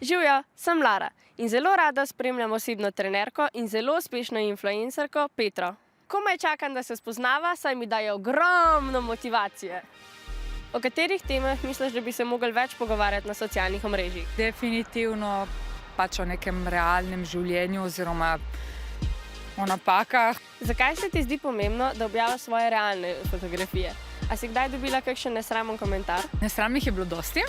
Živjo, sem Lara in zelo rada spremljam osebno trenerko in zelo uspešno influencerko Petro. Komaj čakam, da se spoznava, saj mi daje ogromno motivacije. O katerih temah misliš, da bi se mogli več pogovarjati na socialnih omrežjih? Definitivno pač o nekem realnem življenju oziroma o napakah. Zakaj se ti zdi pomembno, da objaviš svoje realne fotografije? A si kdaj dobila kakšen nesramen komentar? Nesramnih je bilo dosti,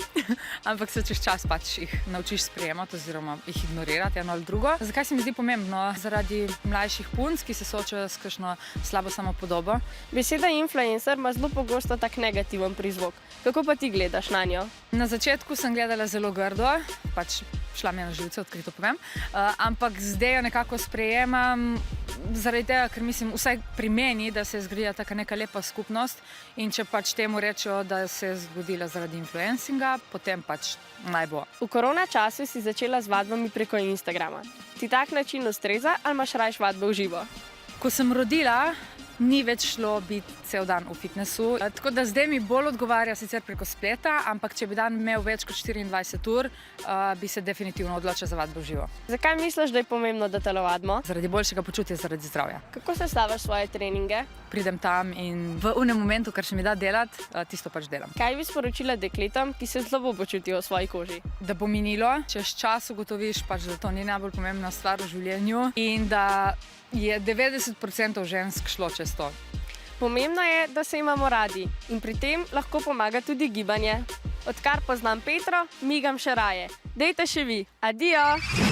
ampak se čez čas pač jih naučiš sprejemati oziroma jih ignorirati eno ali drugo. Zakaj se mi zdi pomembno? Zaradi mlajših punc, ki se soočajo s kakšno slabo samopodobo. Beseda influencer ima zelo pogosto tak negativen prizvok. Kako pa ti gledaš na njo? Na začetku sem gledala zelo grdo, pač šla mi je na živce, odkrito povem, ampak zdaj jo nekako sprejemam zaradi tega, ker mislim, vsaj pri meni, da se je zgodila taka neka lepa skupnost in če pač temu rečejo, da se je zgodila zaradi influencinga, potem pač naj bo. V korona času si začela z vadbami preko Instagrama. Ti tak način ustreza ali imaš raje vadbe v živo? Ko sem rodila, ni več šlo biti cel dan v fitnessu, tako da zdaj mi bolj odgovarja sicer preko spleta, ampak če bi dan imel več kot 24 ur, bi se definitivno odločila za vadbo v živo. Zakaj misliš, da je pomembno, da telovadimo? Zaradi boljšega počutja, zaradi zdravja. Kako sestaviš svoje treninge? Pridem tam in v unem momentu, kar se mi da delati, tisto pač delam. Kaj bi sporočila dekletom, ki se slabo počutijo v svoji koži? Da bo minilo, čez čas ugotoviš pač, da to ni najbolj pomembna stvar v življenju in da je 90% žensk šlo čez to. Pomembno je, da se imamo radi in pri tem lahko pomaga tudi gibanje. Odkar poznam Petro, migam še raje. Dejte še vi. Adijo!